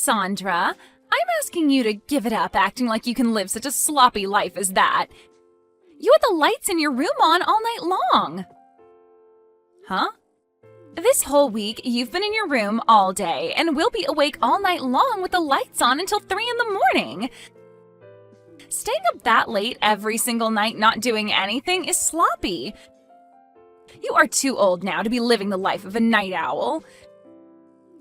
Sandra. I'm asking you to give it up acting like you can live such a sloppy life as that. You had the lights in your room on all night long. Huh? This whole week, you've been in your room all day, and we'll be awake all night long with the lights on until 3 in the morning. Staying up that late every single night not doing anything is sloppy. You are too old now to be living the life of a night owl.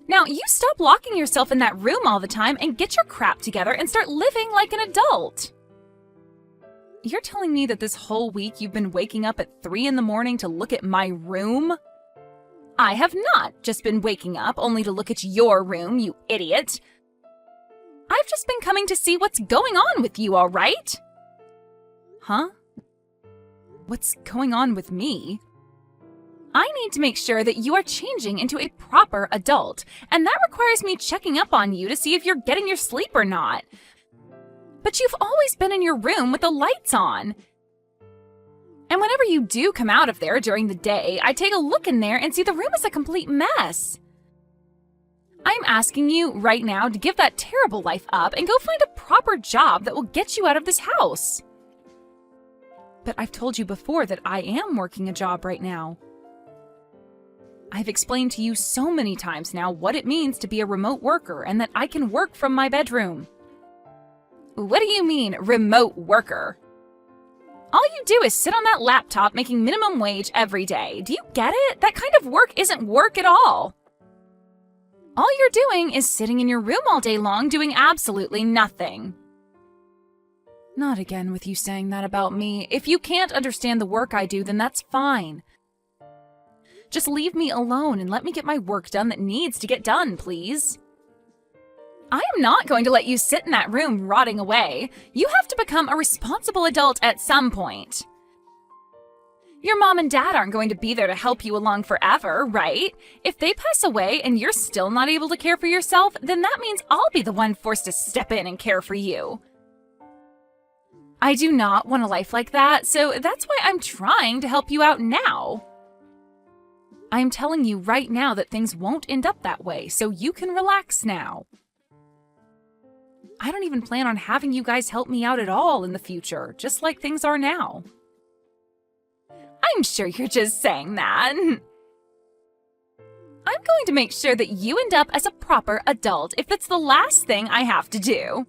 Now, you stop locking yourself in that room all the time and get your crap together and start living like an adult. You're telling me that this whole week you've been waking up at 3 in the morning to look at my room? I have not just been waking up only to look at your room, you idiot. I've just been coming to see what's going on with you, all right? Huh? What's going on with me? I need to make sure that you are changing into a proper adult, and that requires me checking up on you to see if you're getting your sleep or not. But you've always been in your room with the lights on. And whenever you do come out of there during the day, I take a look in there and see the room is a complete mess. I'm asking you right now to give that terrible life up and go find a proper job that will get you out of this house. But I've told you before that I am working a job right now. I've explained to you so many times now what it means to be a remote worker and that I can work from my bedroom. What do you mean, remote worker? All you do is sit on that laptop making minimum wage every day. Do you get it? That kind of work isn't work at all. All you're doing is sitting in your room all day long doing absolutely nothing. Not again with you saying that about me. If you can't understand the work I do, then that's fine. Just leave me alone and let me get my work done that needs to get done, please. I am not going to let you sit in that room rotting away. You have to become a responsible adult at some point. Your mom and dad aren't going to be there to help you along forever, right? If they pass away and you're still not able to care for yourself, then that means I'll be the one forced to step in and care for you. I do not want a life like that, so that's why I'm trying to help you out now. I'm telling you right now that things won't end up that way, so you can relax now. I don't even plan on having you guys help me out at all in the future, just like things are now. I'm sure you're just saying that. I'm going to make sure that you end up as a proper adult if it's the last thing I have to do.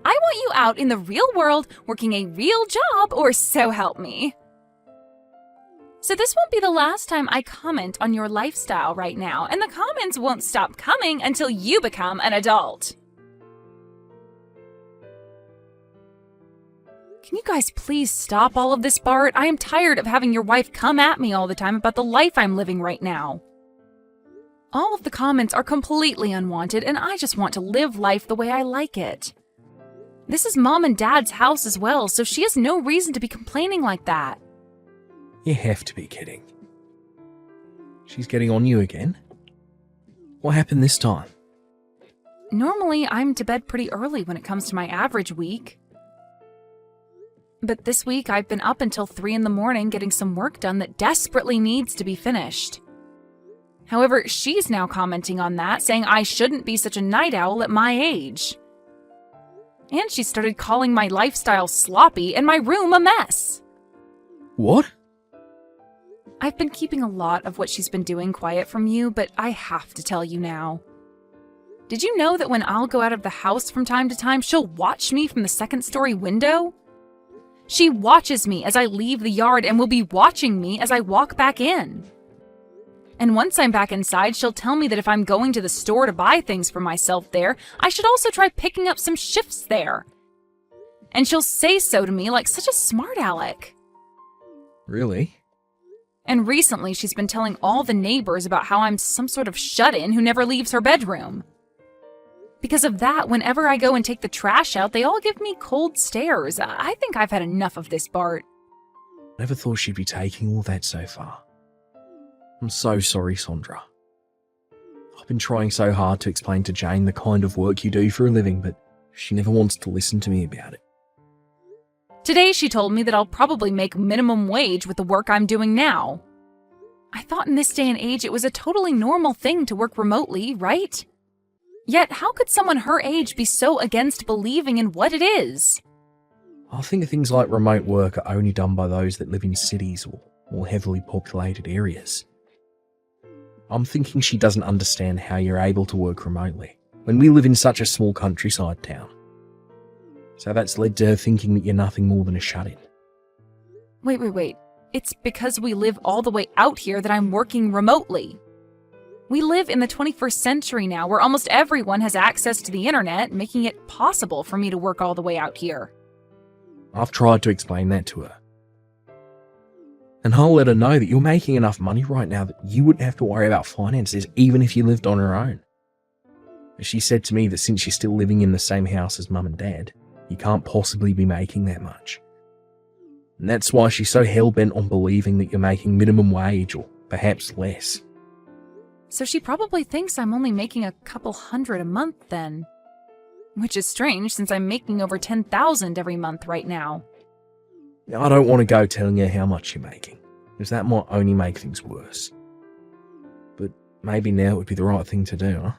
I want you out in the real world working a real job, or so help me. So this won't be the last time I comment on your lifestyle right now, and the comments won't stop coming until you become an adult. Can you guys please stop all of this, Bart? I am tired of having your wife come at me all the time about the life I'm living right now. All of the comments are completely unwanted, and I just want to live life the way I like it. This is Mom and Dad's house as well, so she has no reason to be complaining like that. You have to be kidding. She's getting on you again? What happened this time? Normally, I'm to bed pretty early when it comes to my average week. But this week, I've been up until 3 in the morning getting some work done that desperately needs to be finished. However, she's now commenting on that, saying I shouldn't be such a night owl at my age. And she started calling my lifestyle sloppy and my room a mess. What? I've been keeping a lot of what she's been doing quiet from you, but I have to tell you now. Did you know that when I'll go out of the house from time to time, she'll watch me from the second-story window? She watches me as I leave the yard and will be watching me as I walk back in. And once I'm back inside, she'll tell me that if I'm going to the store to buy things for myself there, I should also try picking up some shifts there. And she'll say so to me like such a smart aleck. Really? And recently she's been telling all the neighbors about how I'm some sort of shut-in who never leaves her bedroom. Because of that, whenever I go and take the trash out, they all give me cold stares. I think I've had enough of this, Bart. Never thought she'd be taking all that so far. I'm so sorry, Sandra. I've been trying so hard to explain to Jane the kind of work you do for a living, but she never wants to listen to me about it. Today she told me that I'll probably make minimum wage with the work I'm doing now. I thought in this day and age it was a totally normal thing to work remotely, right? Yet how could someone her age be so against believing in what it is? I think things like remote work are only done by those that live in cities or more heavily populated areas. I'm thinking she doesn't understand how you're able to work remotely when we live in such a small countryside town. So that's led to her thinking that you're nothing more than a shut-in. Wait. It's because we live all the way out here that I'm working remotely. We live in the 21st century now, where almost everyone has access to the internet, making it possible for me to work all the way out here. I've tried to explain that to her. And I'll let her know that you're making enough money right now that you wouldn't have to worry about finances even if you lived on your own. She said to me that since you're still living in the same house as Mum and Dad, you can't possibly be making that much. And that's why she's so hell-bent on believing that you're making minimum wage or perhaps less. So she probably thinks I'm only making a couple $100 a month then. Which is strange since I'm making over $10,000 every month right now. I don't want to go telling her how much you're making, because that might only make things worse. But maybe now would be the right thing to do, huh?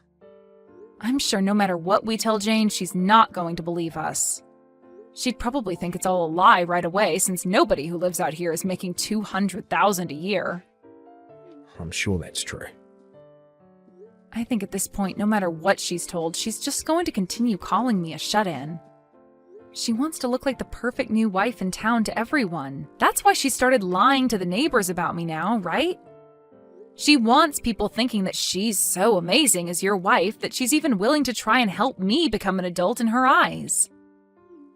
I'm sure no matter what we tell Jane, she's not going to believe us. She'd probably think it's all a lie right away, since nobody who lives out here is making $200,000 a year. I'm sure that's true. I think at this point, no matter what she's told, she's just going to continue calling me a shut-in. She wants to look like the perfect new wife in town to everyone. That's why she started lying to the neighbors about me now, right? She wants people thinking that she's so amazing as your wife that she's even willing to try and help me become an adult in her eyes.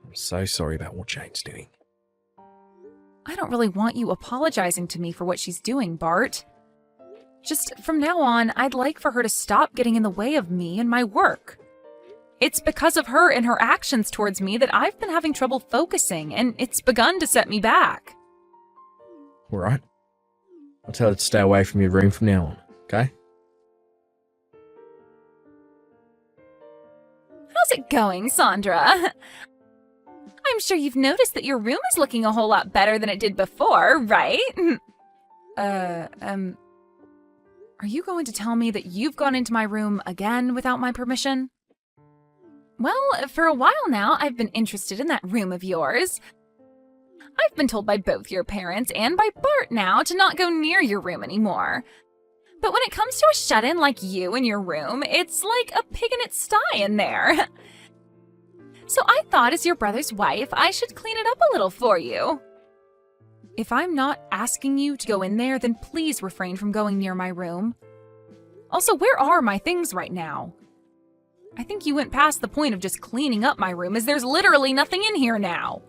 I'm so sorry about what Jane's doing. I don't really want you apologizing to me for what she's doing, Bart. Just from now on, I'd like for her to stop getting in the way of me and my work. It's because of her and her actions towards me that I've been having trouble focusing, and it's begun to set me back. All right. I'll tell her to stay away from your room from now on, okay? How's it going, Sandra? I'm sure you've noticed that your room is looking a whole lot better than it did before, right? Are you going to tell me that you've gone into my room again without my permission? Well, for a while now, I've been interested in that room of yours. I've been told by both your parents and by Bart now to not go near your room anymore. But when it comes to a shut-in like you in your room, it's like a pig in its sty in there. So I thought as your brother's wife, I should clean it up a little for you. If I'm not asking you to go in there, then please refrain from going near my room. Also, where are my things right now? I think you went past the point of just cleaning up my room, as there's literally nothing in here now.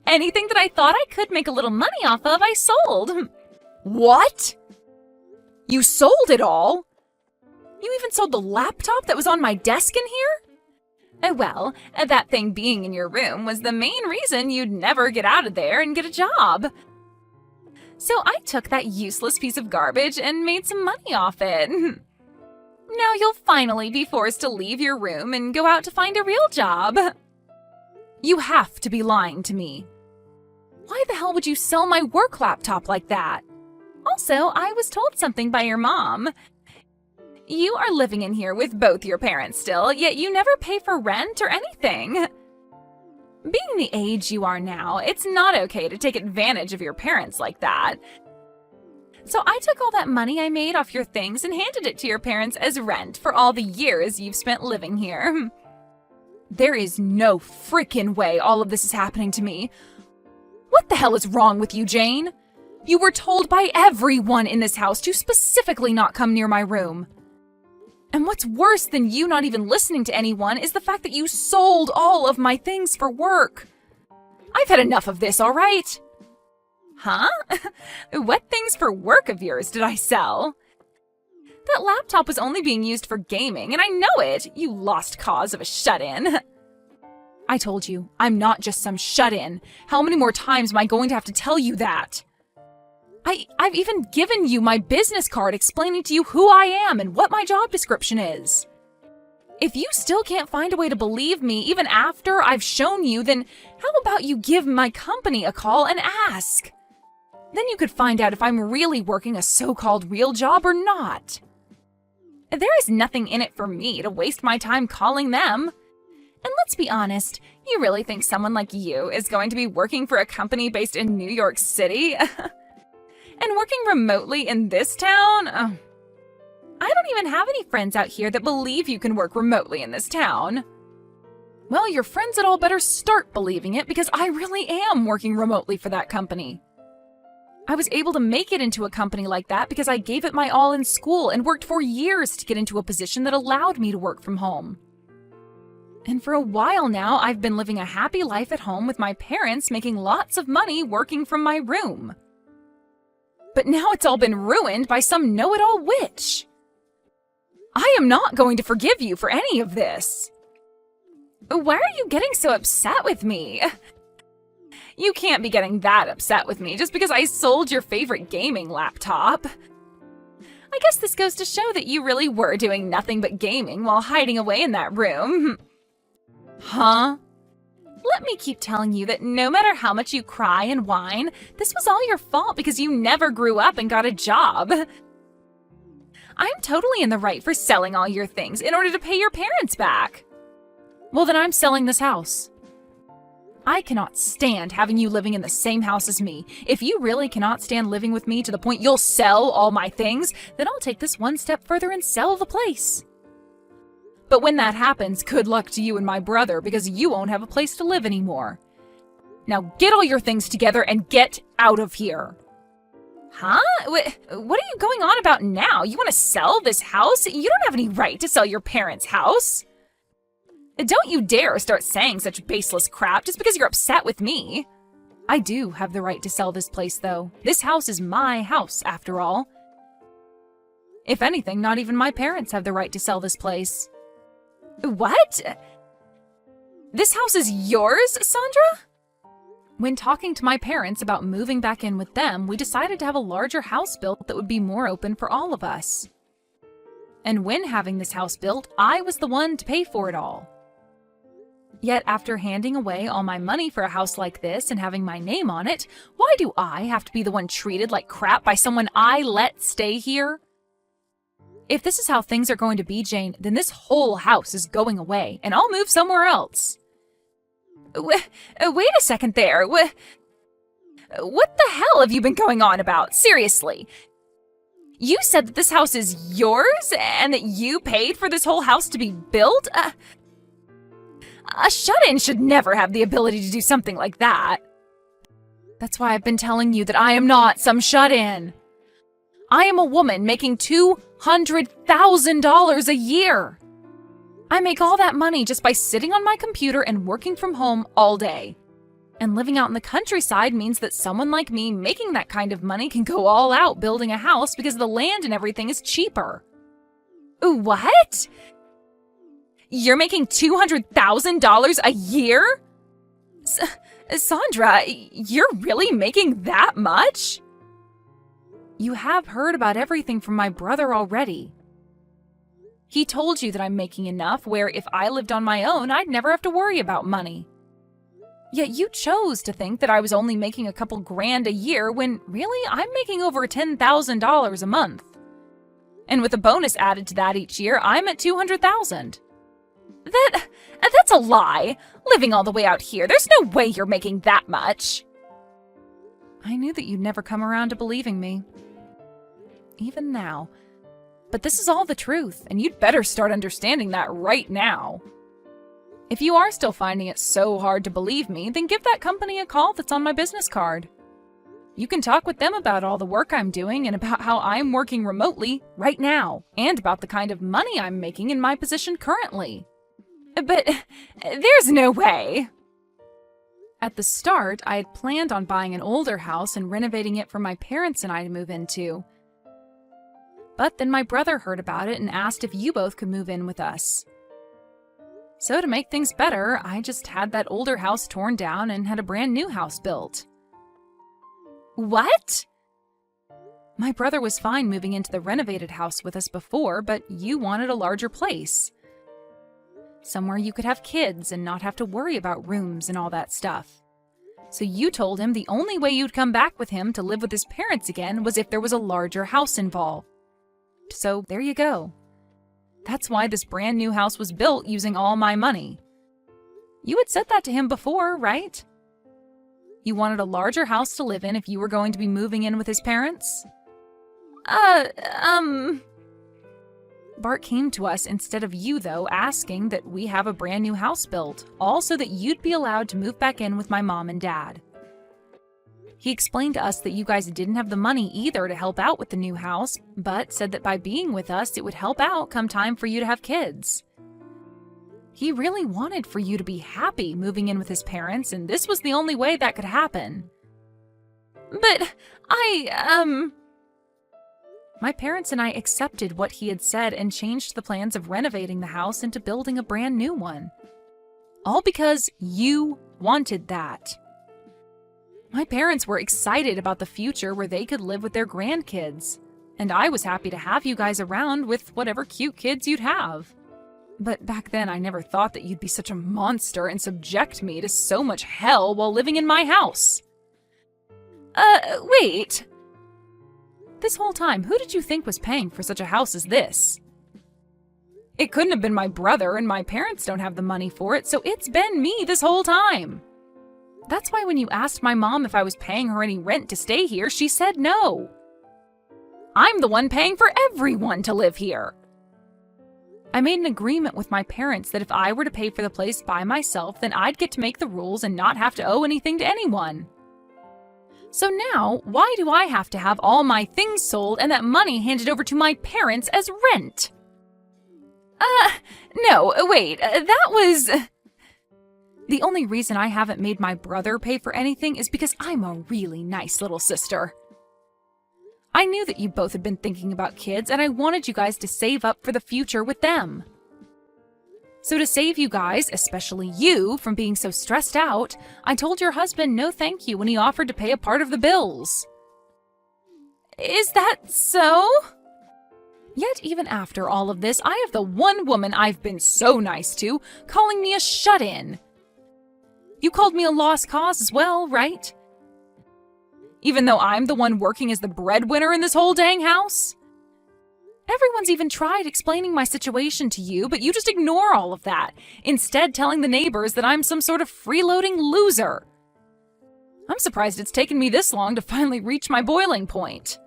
Anything that I thought I could make a little money off of, I sold. What? You sold it all? You even sold the laptop that was on my desk in here? Well, that thing being in your room was the main reason you'd never get out of there and get a job. So I took that useless piece of garbage and made some money off it. Now you'll finally be forced to leave your room and go out to find a real job. You have to be lying to me. Why the hell would you sell my work laptop like that? Also, I was told something by your mom. You are living in here with both your parents still, yet you never pay for rent or anything. Being the age you are now, it's not okay to take advantage of your parents like that. So I took all that money I made off your things and handed it to your parents as rent for all the years you've spent living here. There is no freaking way all of this is happening to me. What the hell is wrong with you, Jane? You were told by everyone in this house to specifically not come near my room. And what's worse than you not even listening to anyone is the fact that you sold all of my things for work. I've had enough of this, all right? Huh? What things for work of yours did I sell? That laptop was only being used for gaming, and I know it, you lost cause of a shut-in. I told you, I'm not just some shut-in. How many more times am I going to have to tell you that? I've even given you my business card explaining to you who I am and what my job description is. If you still can't find a way to believe me even after I've shown you, then how about you give my company a call and ask? Then you could find out if I'm really working a so-called real job or not. There is nothing in it for me to waste my time calling them. And let's be honest, you really think someone like you is going to be working for a company based in New York City? And working remotely in this town? Oh. I don't even have any friends out here that believe you can work remotely in this town. Well, your friends had all better start believing it because I really am working remotely for that company. I was able to make it into a company like that because I gave it my all in school and worked for years to get into a position that allowed me to work from home. And for a while now, I've been living a happy life at home with my parents making lots of money working from my room. But now it's all been ruined by some know-it-all witch. I am not going to forgive you for any of this. Why are you getting so upset with me? You can't be getting that upset with me just because I sold your favorite gaming laptop. I guess this goes to show that you really were doing nothing but gaming while hiding away in that room. Huh? Let me keep telling you that no matter how much you cry and whine, this was all your fault because you never grew up and got a job. I'm totally in the right for selling all your things in order to pay your parents back. Well, then I'm selling this house. I cannot stand having you living in the same house as me. If you really cannot stand living with me to the point you'll sell all my things, then I'll take this one step further and sell the place. But when that happens, good luck to you and my brother because you won't have a place to live anymore. Now get all your things together and get out of here. Huh? What are you going on about now? You want to sell this house? You don't have any right to sell your parents' house. Don't you dare start saying such baseless crap just because you're upset with me. I do have the right to sell this place, though. This house is my house, after all. If anything, not even my parents have the right to sell this place. What? This house is yours, Sandra? When talking to my parents about moving back in with them, we decided to have a larger house built that would be more open for all of us. And when having this house built, I was the one to pay for it all. Yet after handing away all my money for a house like this and having my name on it, why do I have to be the one treated like crap by someone I let stay here? If this is how things are going to be, Jane, then this whole house is going away, and I'll move somewhere else. Wait a second there. What the hell have you been going on about? Seriously. You said that this house is yours and that you paid for this whole house to be built? A shut-in should never have the ability to do something like that. That's why I've been telling you that I am not some shut-in. I am a woman making $200,000 a year. I make all that money just by sitting on my computer and working from home all day. And living out in the countryside means that someone like me making that kind of money can go all out building a house because the land and everything is cheaper. What? You're making $200,000 a year? Sandra, you're really making that much? You have heard about everything from my brother already. He told you that I'm making enough where if I lived on my own, I'd never have to worry about money. Yet you chose to think that I was only making a couple grand a year when really I'm making over $10,000 a month. And with a bonus added to that each year, I'm at $200,000. That's a lie. Living all the way out here, there's no way you're making that much. I knew that you'd never come around to believing me. Even now. But this is all the truth, and you'd better start understanding that right now. If you are still finding it so hard to believe me, then give that company a call that's on my business card. You can talk with them about all the work I'm doing and about how I'm working remotely right now, and about the kind of money I'm making in my position currently. But there's no way. At the start, I had planned on buying an older house and renovating it for my parents and I to move into. But then my brother heard about it and asked if you both could move in with us. So to make things better, I just had that older house torn down and had a brand new house built. What? My brother was fine moving into the renovated house with us before, but you wanted a larger place. Somewhere you could have kids and not have to worry about rooms and all that stuff. So you told him the only way you'd come back with him to live with his parents again was if there was a larger house involved. So there you go. That's why this brand new house was built using all my money. You had said that to him before, right? You wanted a larger house to live in if you were going to be moving in with his parents? Bart came to us instead of you, though, asking that we have a brand new house built, all so that you'd be allowed to move back in with my mom and dad. He explained to us that you guys didn't have the money either to help out with the new house, but said that by being with us, it would help out come time for you to have kids. He really wanted for you to be happy moving in with his parents, and this was the only way that could happen. But My parents and I accepted what he had said and changed the plans of renovating the house into building a brand new one. All because you wanted that. My parents were excited about the future where they could live with their grandkids, and I was happy to have you guys around with whatever cute kids you'd have. But back then I never thought that you'd be such a monster and subject me to so much hell while living in my house. Wait. This whole time, who did you think was paying for such a house as this? It couldn't have been my brother, and my parents don't have the money for it, so it's been me this whole time. That's why when you asked my mom if I was paying her any rent to stay here, she said no. I'm the one paying for everyone to live here. I made an agreement with my parents that if I were to pay for the place by myself, then I'd get to make the rules and not have to owe anything to anyone. So now, why do I have to have all my things sold and that money handed over to my parents as rent? No, wait, that was... The only reason I haven't made my brother pay for anything is because I'm a really nice little sister. I knew that you both had been thinking about kids, and I wanted you guys to save up for the future with them. So to save you guys, especially you, from being so stressed out, I told your husband no thank you when he offered to pay a part of the bills. Is that so? Yet even after all of this, I have the one woman I've been so nice to calling me a shut-in. You called me a lost cause as well, right? Even though I'm the one working as the breadwinner in this whole dang house? Everyone's even tried explaining my situation to you, but you just ignore all of that, instead telling the neighbors that I'm some sort of freeloading loser. I'm surprised it's taken me this long to finally reach my boiling point.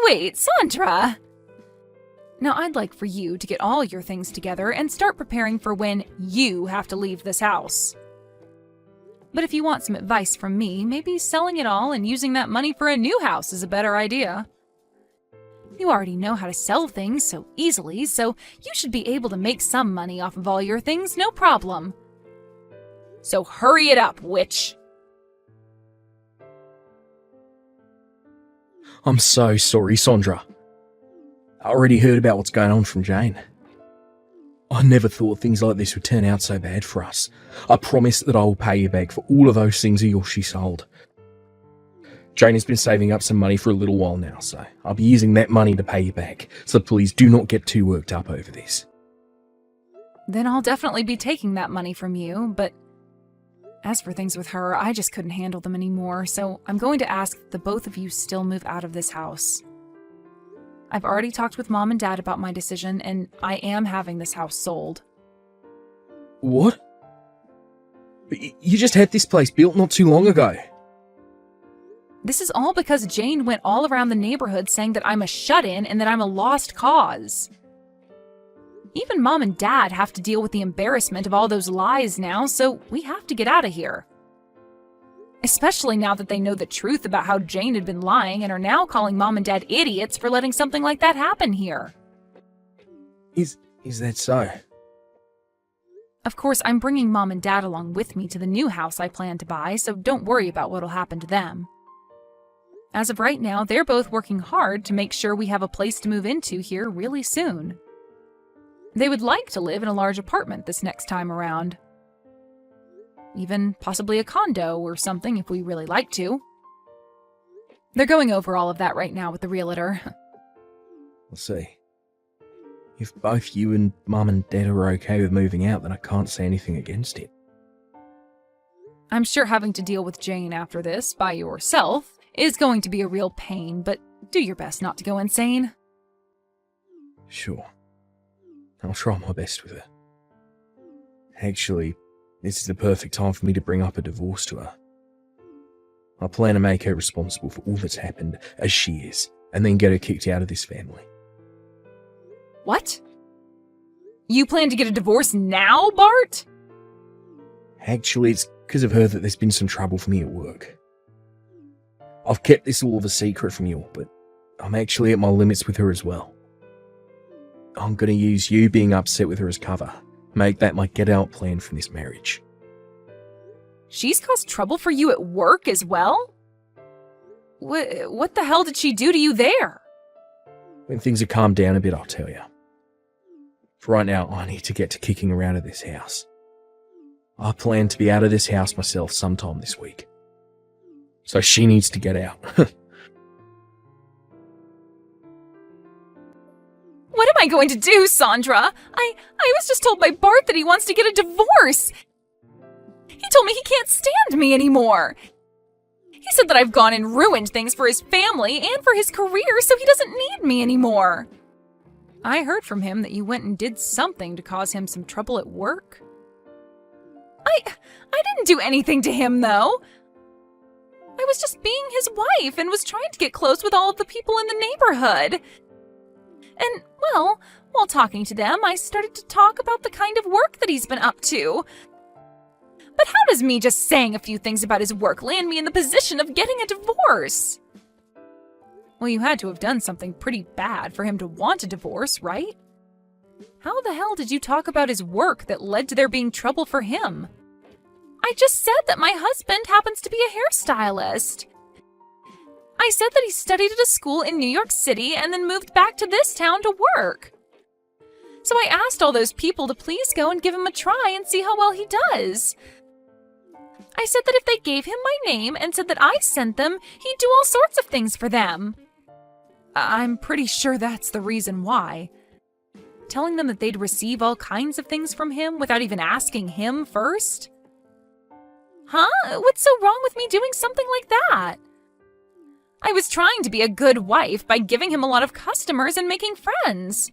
Wait, Sandra. Now I'd like for you to get all your things together and start preparing for when you have to leave this house. But if you want some advice from me, maybe selling it all and using that money for a new house is a better idea. You already know how to sell things so easily, so you should be able to make some money off of all your things, no problem. So hurry it up, witch! I'm so sorry, Sandra. I already heard about what's going on from Jane. I never thought things like this would turn out so bad for us. I promise that I will pay you back for all of those things of yours she sold. Jane has been saving up some money for a little while now, so I'll be using that money to pay you back, so please do not get too worked up over this. Then I'll definitely be taking that money from you, but as for things with her, I just couldn't handle them anymore, so I'm going to ask that the both of you still move out of this house. I've already talked with Mom and Dad about my decision, and I am having this house sold. What? You just had this place built not too long ago. This is all because Jane went all around the neighborhood saying that I'm a shut-in and that I'm a lost cause. Even Mom and Dad have to deal with the embarrassment of all those lies now, so we have to get out of here. Especially now that they know the truth about how Jane had been lying and are now calling Mom and Dad idiots for letting something like that happen here. Is that so? Of course, I'm bringing Mom and Dad along with me to the new house I plan to buy, so don't worry about what'll happen to them. As of right now, they're both working hard to make sure we have a place to move into here really soon. They would like to live in a large apartment this next time around. Even possibly a condo or something if we really like to. They're going over all of that right now with the realtor. We'll see. If both you and Mum and Dad are okay with moving out, then I can't say anything against it. I'm sure having to deal with Jane after this by yourself is going to be a real pain, but do your best not to go insane. Sure. I'll try my best with her. Actually, this is the perfect time for me to bring up a divorce to her. I plan to make her responsible for all that's happened, as she is, and then get her kicked out of this family. What? You plan to get a divorce now, Bart? Actually, it's because of her that there's been some trouble for me at work. I've kept this all of a secret from you all, but I'm actually at my limits with her as well. I'm going to use you being upset with her as cover. Make that my get-out plan from this marriage. She's caused trouble for you at work as well? What the hell did she do to you there? When things have calmed down a bit, I'll tell you. For right now, I need to get to kicking her out of this house. I plan to be out of this house myself sometime this week. So she needs to get out. What am I going to do, Sandra? I was just told by Bart that he wants to get a divorce. He told me he can't stand me anymore. He said that I've gone and ruined things for his family and for his career, so he doesn't need me anymore. I heard from him that you went and did something to cause him some trouble at work. I didn't do anything to him, though. I was just being his wife and was trying to get close with all of the people in the neighborhood. And, well, while talking to them, I started to talk about the kind of work that he's been up to. But how does me just saying a few things about his work land me in the position of getting a divorce? Well, you had to have done something pretty bad for him to want a divorce, right? How the hell did you talk about his work that led to there being trouble for him? I just said that my husband happens to be a hairstylist. I said that he studied at a school in New York City and then moved back to this town to work. So I asked all those people to please go and give him a try and see how well he does. I said that if they gave him my name and said that I sent them, he'd do all sorts of things for them. I'm pretty sure that's the reason why. Telling them that they'd receive all kinds of things from him without even asking him first? Huh? What's so wrong with me doing something like that? I was trying to be a good wife by giving him a lot of customers and making friends.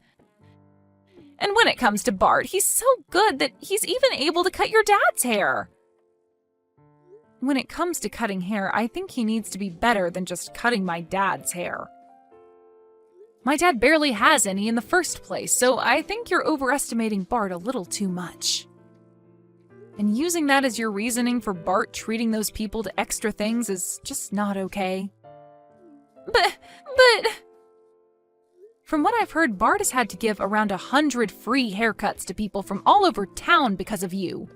And when it comes to Bart, he's so good that he's even able to cut your dad's hair. When it comes to cutting hair, I think he needs to be better than just cutting my dad's hair. My dad barely has any in the first place, so I think you're overestimating Bart a little too much. And using that as your reasoning for Bart treating those people to extra things is just not okay. But... From what I've heard, Bart has had to give around 100 free haircuts to people from all over town because of you.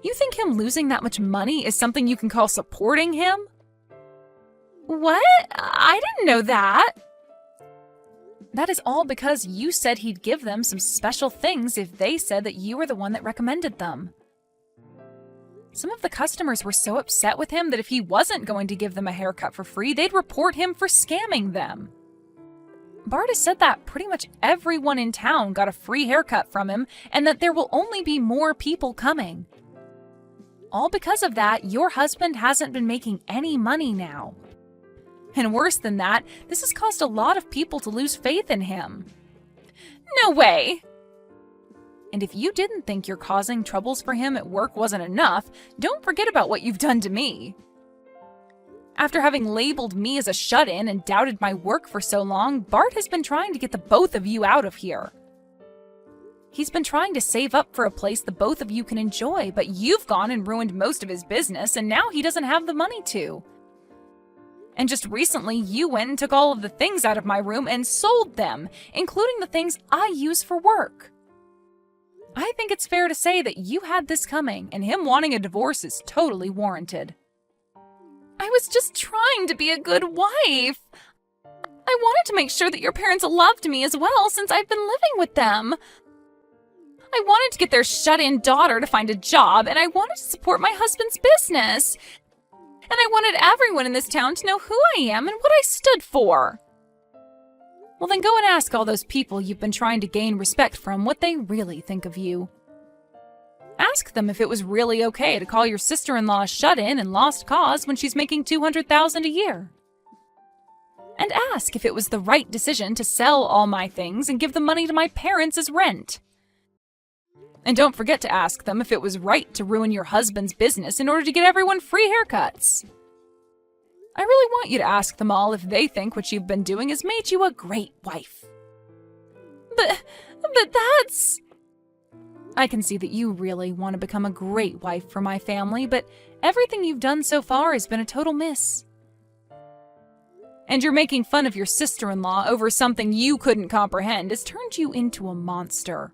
You think him losing that much money is something you can call supporting him? What? I didn't know that. That is all because you said he'd give them some special things if they said that you were the one that recommended them. Some of the customers were so upset with him that if he wasn't going to give them a haircut for free, they'd report him for scamming them. Bart has said that pretty much everyone in town got a free haircut from him and that there will only be more people coming. All because of that, your husband hasn't been making any money now. And worse than that, this has caused a lot of people to lose faith in him. No way! And if you didn't think your causing troubles for him at work wasn't enough, don't forget about what you've done to me. After having labeled me as a shut-in and doubted my work for so long, Bart has been trying to get the both of you out of here. He's been trying to save up for a place the both of you can enjoy, but you've gone and ruined most of his business, and now he doesn't have the money to. And just recently, you went and took all of the things out of my room and sold them, including the things I use for work. I think it's fair to say that you had this coming, and him wanting a divorce is totally warranted. I was just trying to be a good wife. I wanted to make sure that your parents loved me as well since I've been living with them. I wanted to get their shut-in daughter to find a job, and I wanted to support my husband's business. And I wanted everyone in this town to know who I am and what I stood for. Well, then go and ask all those people you've been trying to gain respect from what they really think of you. Ask them if it was really okay to call your sister-in-law shut-in and lost cause when she's making $200,000 a year. And ask if it was the right decision to sell all my things and give the money to my parents as rent. And don't forget to ask them if it was right to ruin your husband's business in order to get everyone free haircuts. I really want you to ask them all if they think what you've been doing has made you a great wife. But that's... I can see that you really want to become a great wife for my family, but everything you've done so far has been a total miss. And you're making fun of your sister-in-law over something you couldn't comprehend has turned you into a monster.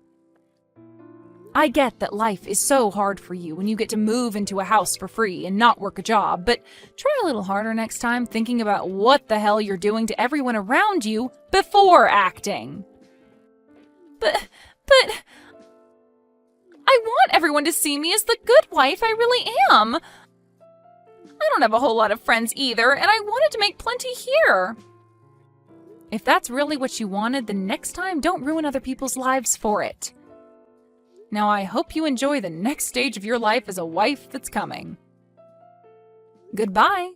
I get that life is so hard for you when you get to move into a house for free and not work a job, but try a little harder next time thinking about what the hell you're doing to everyone around you before acting. But I want everyone to see me as the good wife I really am. I don't have a whole lot of friends either, and I wanted to make plenty here. If that's really what you wanted, then next time don't ruin other people's lives for it. Now I hope you enjoy the next stage of your life as a wife that's coming. Goodbye.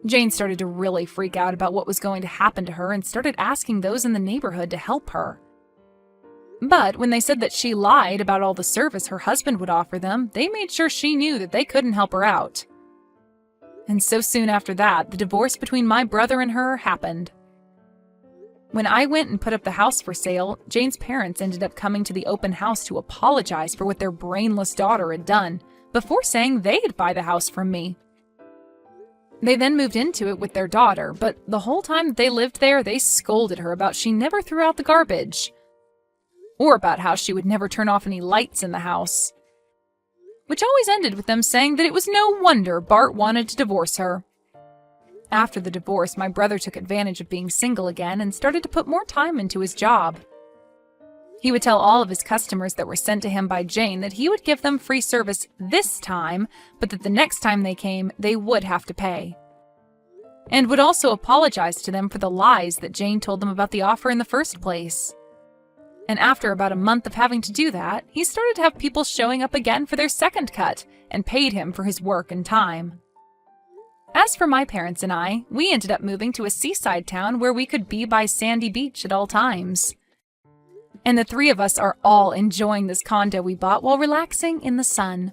Jane started to really freak out about what was going to happen to her and started asking those in the neighborhood to help her. But when they said that she lied about all the service her husband would offer them, they made sure she knew that they couldn't help her out. And so soon after that, the divorce between my brother and her happened. When I went and put up the house for sale, Jane's parents ended up coming to the open house to apologize for what their brainless daughter had done, before saying they'd buy the house from me. They then moved into it with their daughter, but the whole time that they lived there, they scolded her about she never threw out the garbage, or about how she would never turn off any lights in the house, which always ended with them saying that it was no wonder Bart wanted to divorce her. After the divorce, my brother took advantage of being single again and started to put more time into his job. He would tell all of his customers that were sent to him by Jane that he would give them free service this time, but that the next time they came, they would have to pay. And would also apologize to them for the lies that Jane told them about the offer in the first place. And after about a month of having to do that, he started to have people showing up again for their second cut and paid him for his work and time. As for my parents and I, we ended up moving to a seaside town where we could be by sandy beach at all times. And the three of us are all enjoying this condo we bought while relaxing in the sun.